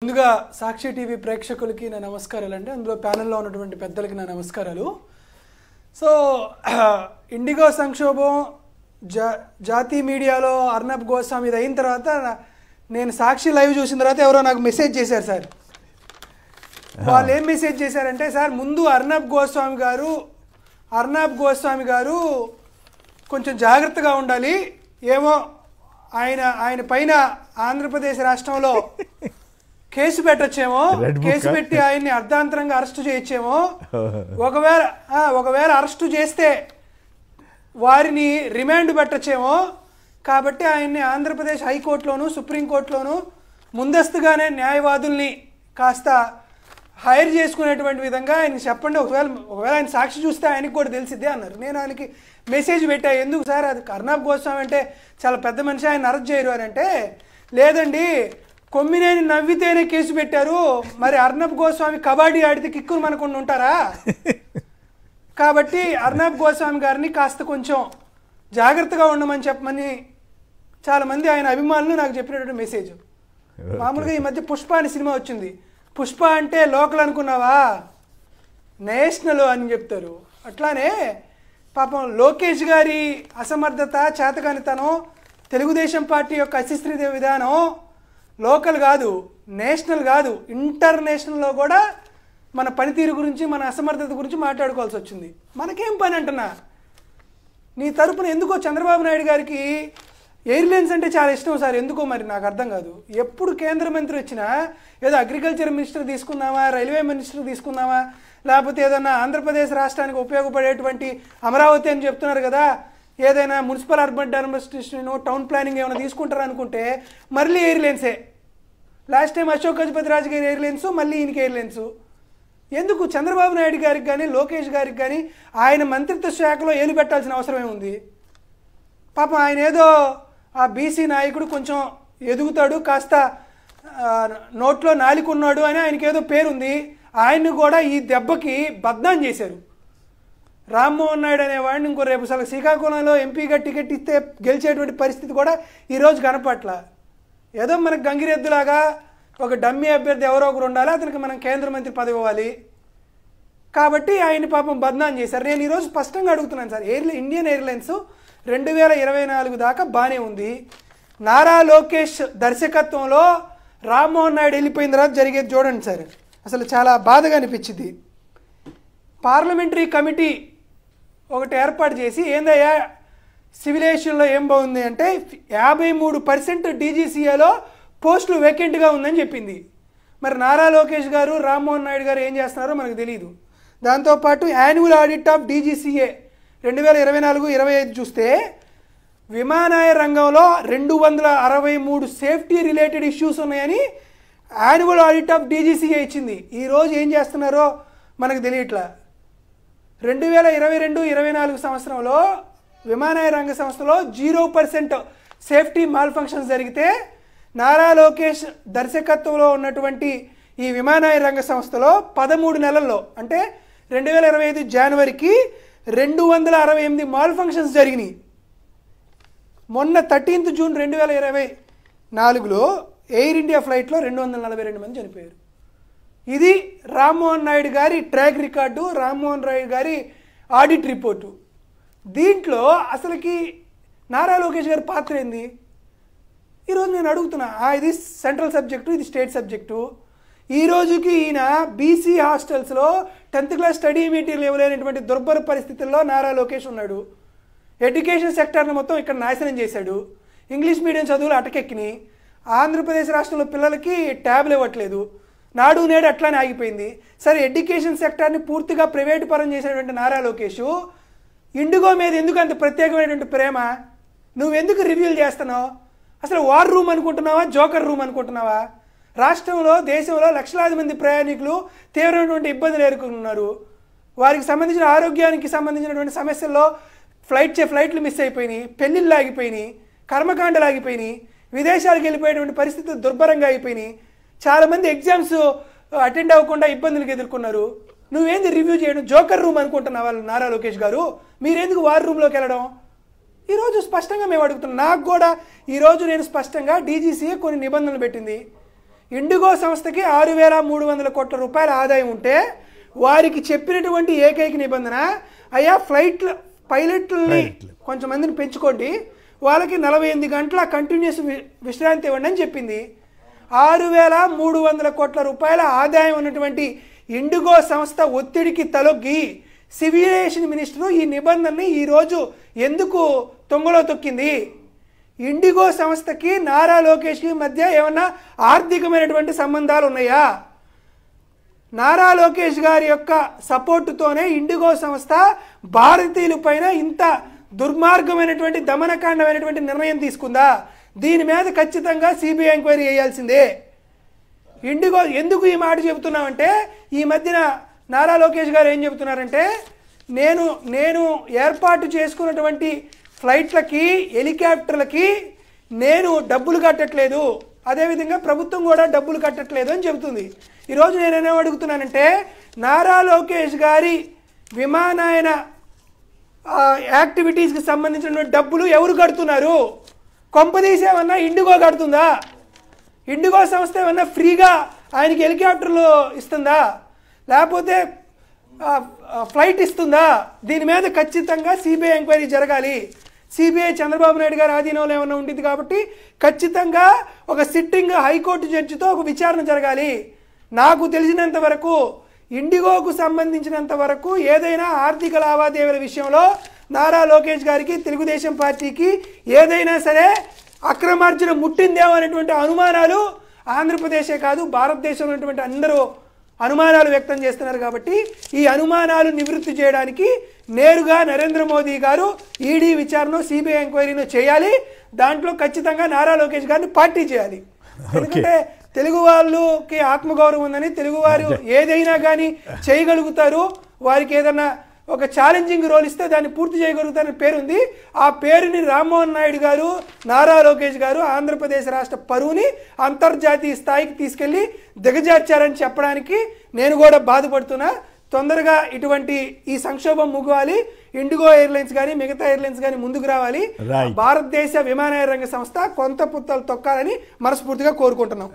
ముందుగా సాక్షి టీవీ ప్రేక్షకులకి నా నమస్కారాలండి. అందులో ప్యానెల్లో ఉన్నటువంటి పెద్దలకి నా నమస్కారాలు. సో ఇండిగో సంక్షోభం జాతీయ మీడియాలో అర్నబ్ గోస్వామి ఇది అయిన తర్వాత నేను సాక్షి లైవ్ చూసిన తర్వాత ఎవరో నాకు మెసేజ్ చేశారు సార్. వాళ్ళు ఏం మెసేజ్ చేశారంటే, సార్ ముందు అర్నబ్ గోస్వామి గారు కొంచెం జాగ్రత్తగా ఉండాలి, ఏమో ఆయన పైన ఆంధ్రప్రదేశ్ రాష్ట్రంలో కేసు పెట్టొచ్చేమో, కేసు పెట్టి ఆయన్ని అర్ధాంతరంగా అరెస్టు చేయొచ్చేమో, ఒకవేళ అరెస్టు చేస్తే వారిని రిమాండ్ పెట్టొచ్చేమో, కాబట్టి ఆయన్ని ఆంధ్రప్రదేశ్ హైకోర్టులోను సుప్రీంకోర్టులోను ముందస్తుగానే న్యాయవాదుల్ని కాస్త హైర్ చేసుకునేటువంటి విధంగా ఆయన చెప్పండి, ఒకవేళ ఆయన సాక్షి చూస్తే ఆయనకి కూడా తెలిసిద్దే అన్నారు. నేను ఆయనకి మెసేజ్ పెట్టా, ఎందుకు సార్ అది అర్నబ్ గోస్వామి అంటే చాలా పెద్ద మనిషి, ఆయన అరెస్ట్ చేయరు అని అంటే, లేదండి కొమ్మినేని నవ్వితేనే కేసు పెట్టారు, మరి అర్నబ్ గోస్వామి కబడ్డీ ఆడితే కిక్కులు మనకుండా ఉంటారా, కాబట్టి అర్నబ్ గోస్వామి గారిని కాస్త కొంచెం జాగ్రత్తగా ఉండమని చెప్పమని చాలామంది ఆయన అభిమానులు నాకు చెప్పినటువంటి మెసేజ్. మామూలుగా ఈ మధ్య పుష్ప అని సినిమా వచ్చింది, పుష్ప అంటే లోకల్ అనుకున్నావా, నేషనల్ అని చెప్తారు. అట్లానే పాపం లోకేష్ గారి అసమర్థత, చేతకానితనం, తెలుగుదేశం పార్టీ యొక్క అశిస్త్రీయ విధానం లోకల్ కాదు, నేషనల్ కాదు, ఇంటర్నేషనల్లో కూడా మన పనితీరు గురించి, మన అసమర్థత గురించి మాట్లాడుకోవాల్సి వచ్చింది. మనకేం పని అంటున్నా, నీ తరపున ఎందుకో చంద్రబాబు నాయుడు గారికి ఎయిర్లైన్స్ అంటే చాలా ఇష్టం సార్, ఎందుకో మరి నాకు అర్థం కాదు. ఎప్పుడు కేంద్ర మంత్రి వచ్చినా ఏదో అగ్రికల్చర్ మినిస్టర్ తీసుకుందామా, రైల్వే మినిస్టర్ తీసుకుందామా, లేకపోతే ఏదన్నా ఆంధ్రప్రదేశ్ రాష్ట్రానికి ఉపయోగపడేటువంటి అమరావతి అని చెప్తున్నారు కదా, ఏదైనా municipal urban administration, town planning ఏమైనా తీసుకుంటారు అనుకుంటే మళ్ళీ ఎయిర్లైన్సే. లాస్ట్ టైం అశోక్ గజపతి రాజు గారి ఎయిర్లైన్స్, మళ్ళీ ఈయనకి ఎయిర్లైన్స్. ఎందుకు చంద్రబాబు నాయుడు గారికి కానీ లోకేష్ గారికి కానీ ఆయన మంత్రిత్వ శాఖలో ఏలు పెట్టాల్సిన అవసరం ఏముంది? పాపం ఆయన ఏదో ఆ బీసీ నాయకుడు కొంచెం ఎదుగుతాడు, కాస్త నోట్లో నాలికున్నాడు అని ఆయనకి ఏదో పేరుంది, ఆయన్ని కూడా ఈ దెబ్బకి బద్నాం చేశారు. రామ్మోహన్ నాయుడు అనేవాడిని ఇంకో రేపు అసలు శ్రీకాకుళంలో ఎంపీగా టికెట్ ఇస్తే గెలిచేటువంటి పరిస్థితి కూడా ఈరోజు కనపట్ల. ఏదో మనకు గంగిరెద్దులాగా ఒక డమ్మీ అభ్యర్థి ఎవరో ఒకరు ఉండాలి, అతనికి మనం కేంద్ర మంత్రి పదవి ఇవ్వాలి, కాబట్టి ఆయన పాపం బద్నాం చేశారు. నేను ఈరోజు స్పష్టంగా అడుగుతున్నాను సార్, ఇండియన్ ఎయిర్లైన్స్ 2024 దాకా బాగానే ఉంది. నారా లోకేష్ దర్శకత్వంలో రామ్మోహన్ నాయుడు వెళ్ళిపోయిన తర్వాత జరిగేది చూడండి సార్, అసలు చాలా బాధగా అనిపించింది. పార్లమెంటరీ కమిటీ ఒకటి ఏర్పాటు చేసి, ఏందయ్యా సివిలేషన్లో ఏం బాగుంది అంటే 53% డీజీసీఏలో పోస్టులు వేకెంట్గా ఉందని చెప్పింది. మరి నారా లోకేష్ గారు, రామ్మోహన్ నాయుడు గారు ఏం చేస్తున్నారో మనకు తెలియదు. దాంతోపాటు యాన్యువల్ ఆడిట్ ఆఫ్ డీజీసీఏ 2024-25 చూస్తే విమానయాన రంగంలో 263 సేఫ్టీ రిలేటెడ్ ఇష్యూస్ ఉన్నాయని యాన్యువల్ ఆడిట్ ఆఫ్ డీజీసీఏ ఇచ్చింది. ఈరోజు ఏం చేస్తున్నారో మనకు తెలియట్లా. 2022-24 సంవత్సరంలో విమానయాన రంగ సంస్థలో 0% సేఫ్టీ మాల్ ఫంక్షన్స్ జరిగితే, నారా లోకేష్ దర్శకత్వంలో ఉన్నటువంటి ఈ విమానయాన రంగ సంస్థలో 13 నెలల్లో అంటే 2025 జనవరికి 268 మాల్ ఫంక్షన్స్ జరిగినాయి. మొన్న 13 జూన్ 2024లో ఎయిర్ ఇండియా ఫ్లైట్లో 242 మంది చనిపోయారు. ఇది రామ్మోహన్ నాయుడు గారి ట్రాక్ రికార్డు, రామ్మోహన్ నాయుడు గారి ఆడిట్ రిపోర్టు. దీంట్లో అసలుకి నారా లోకేష్ గారి పాత్ర ఏంది? ఈరోజు నేను అడుగుతున్నా, ఇది సెంట్రల్ సబ్జెక్టు, ఇది స్టేట్ సబ్జెక్టు. ఈ రోజుకి ఈయన బీసీ హాస్టల్స్లో 10th క్లాస్ స్టడీ మెటీరియల్ ఇవ్వలేనటువంటి దుర్భర పరిస్థితుల్లో నారా లోకేష్ ఉన్నాడు. ఎడ్యుకేషన్ సెక్టర్ని మొత్తం ఇక్కడ నాశనం చేశాడు. ఇంగ్లీష్ మీడియం చదువులు అటకెక్కినాయి. ఆంధ్రప్రదేశ్ రాష్ట్రంలో పిల్లలకి ట్యాబ్లు ఇవ్వట్లేదు. నాడు నేడు అట్లానే ఆగిపోయింది. సరే, ఎడ్యుకేషన్ సెక్టర్ని పూర్తిగా ప్రైవేటు పరం చేసేటువంటి నారా లోకేష్ ఇండిగో మీద ఎందుకు అంత ప్రత్యేకమైనటువంటి ప్రేమ? నువ్వెందుకు రివ్యూలు చేస్తున్నావు? అసలు వార్ రూమ్ అనుకుంటున్నావా, జోకర్ రూమ్ అనుకుంటున్నావా? రాష్ట్రంలో, దేశంలో లక్షలాది మంది ప్రయాణికులు తీవ్రమైనటువంటి ఇబ్బందులు ఎదుర్కొంటున్నారు. వారికి సంబంధించిన ఆరోగ్యానికి సంబంధించినటువంటి సమస్యల్లో ఫ్లైట్లు మిస్ అయిపోయినాయి, పెళ్లిళ్ళు ఆగిపోయినాయి, కర్మకాండలు ఆగిపోయినాయి, విదేశాలకు వెళ్ళిపోయేటువంటి పరిస్థితులు దుర్భరంగా అయిపోయినాయి. చాలామంది ఎగ్జామ్స్ అటెండ్ అవ్వకుండా ఇబ్బందులకు ఎదుర్కొన్నారు. నువ్వేంది రివ్యూ చేయడం? జోకర్ రూమ్ అనుకుంటున్నావా నారా లోకేష్ గారు? మీరెందుకు వార్ రూమ్లోకి వెళ్ళడం? ఈరోజు స్పష్టంగా మేము అడుగుతున్నాం. నాకు కూడా ఈరోజు నేను స్పష్టంగా డీజీసీఏ కొన్ని నిబంధనలు పెట్టింది. ఇండిగో సంస్థకి 6,300 కోట్ల రూపాయల ఆదాయం ఉంటే వారికి చెప్పినటువంటి ఏకైక నిబంధన అయ్యా పైలట్లని కొంచెం మందిని పెంచుకోండి, వాళ్ళకి 48 గంటల కంటిన్యూస్ విశ్రాంతి ఇవ్వండి అని చెప్పింది. 6,300 కోట్ల రూపాయల ఆదాయం ఉన్నటువంటి ఇండిగో సంస్థ ఒత్తిడికి తలొగ్గి సివిల్ మినిస్టర్ ఈ నిబంధనని ఈరోజు ఎందుకు తొంగలో తొక్కింది? ఇండిగో సంస్థకి నారా లోకేష్కి మధ్య ఏమన్నా ఆర్థికమైనటువంటి సంబంధాలు ఉన్నాయా? నారా లోకేష్ గారి యొక్క సపోర్టుతోనే ఇండిగో సంస్థ భారతీయుల పైన ఇంత దుర్మార్గమైనటువంటి దమనకాండమైనటువంటి నిర్ణయం తీసుకుందా? దీని మీద ఖచ్చితంగా సిబిఐ ఎంక్వైరీ చేయాల్సిందే. ఇండిగో ఎందుకు ఈ మాట చెబుతున్నామంటే ఈ మధ్యన నారా లోకేష్ గారు ఏం చెబుతున్నారంటే నేను ఏర్పాటు చేసుకున్నటువంటి ఫ్లైట్లకి హెలికాప్టర్లకి నేను డబ్బులు కట్టట్లేదు, అదేవిధంగా ప్రభుత్వం కూడా డబ్బులు కట్టట్లేదు అని చెబుతుంది. ఈరోజు నేనేమో అడుగుతున్నానంటే నారా లోకేష్ గారి విమానయాన యాక్టివిటీస్కి సంబంధించిన డబ్బులు ఎవరు కడుతున్నారు? కొంపదీసేమన్నా ఇండిగో కడుతుందా? ఇండిగో సంస్థ ఏమన్నా ఫ్రీగా ఆయనకి హెలికాప్టర్లు ఇస్తుందా, లేకపోతే ఫ్లైట్ ఇస్తుందా? దీని మీద ఖచ్చితంగా సిబిఐ ఎంక్వైరీ జరగాలి. సిబిఐ చంద్రబాబు నాయుడు గారి ఆధీనంలో ఏమన్నా ఉంటుంది కాబట్టి ఖచ్చితంగా ఒక సిట్టింగ్ హైకోర్టు జడ్జితో ఒక విచారణ జరగాలి. నాకు తెలిసినంత వరకు ఇండిగోకు సంబంధించినంత వరకు ఏదైనా ఆర్థిక లావాదేవీల విషయంలో నారా లోకేష్ గారికి తెలుగుదేశం పార్టీకి ఏదైనా సరే అక్రమార్జన ముట్టిందేమో అనేటువంటి అనుమానాలు ఆంధ్రప్రదేశే కాదు భారతదేశంలో ఉన్నటువంటి అందరూ అనుమానాలు వ్యక్తం చేస్తున్నారు. కాబట్టి ఈ అనుమానాలు నివృత్తి చేయడానికి నేరుగా నరేంద్ర మోదీ గారు ఈడీ విచారణ సిబిఐ ఎంక్వైరీను చేయాలి. దాంట్లో ఖచ్చితంగా నారా లోకేష్ గారిని పార్టీ చేయాలి. ఎందుకంటే తెలుగు వాళ్ళకి ఆత్మగౌరవం ఉందని, తెలుగు వారు ఏదైనా కానీ చేయగలుగుతారు, వారికి ఏదైనా ఒక ఛాలెంజింగ్ రోల్ ఇస్తే దాన్ని పూర్తి చేయగలుగుతారని పేరుంది. ఆ పేరుని రామ్మోహన్ నాయుడు గారు, నారా లోకేష్ గారు ఆంధ్రప్రదేశ్ రాష్ట్ర పరువుని అంతర్జాతీయ స్థాయికి తీసుకెళ్లి దిగజార్చారని చెప్పడానికి నేను కూడా బాధపడుతున్నా. తొందరగా ఇటువంటి ఈ సంక్షోభం ముగివాలి. ఇండిగో ఎయిర్లైన్స్ కానీ మిగతా ఎయిర్లైన్స్ కానీ ముందుకు రావాలి. భారతదేశ విమానయాన రంగ సంస్థ కొంత పుత్తలు తొక్కాలని మనస్ఫూర్తిగా కోరుకుంటున్నాం.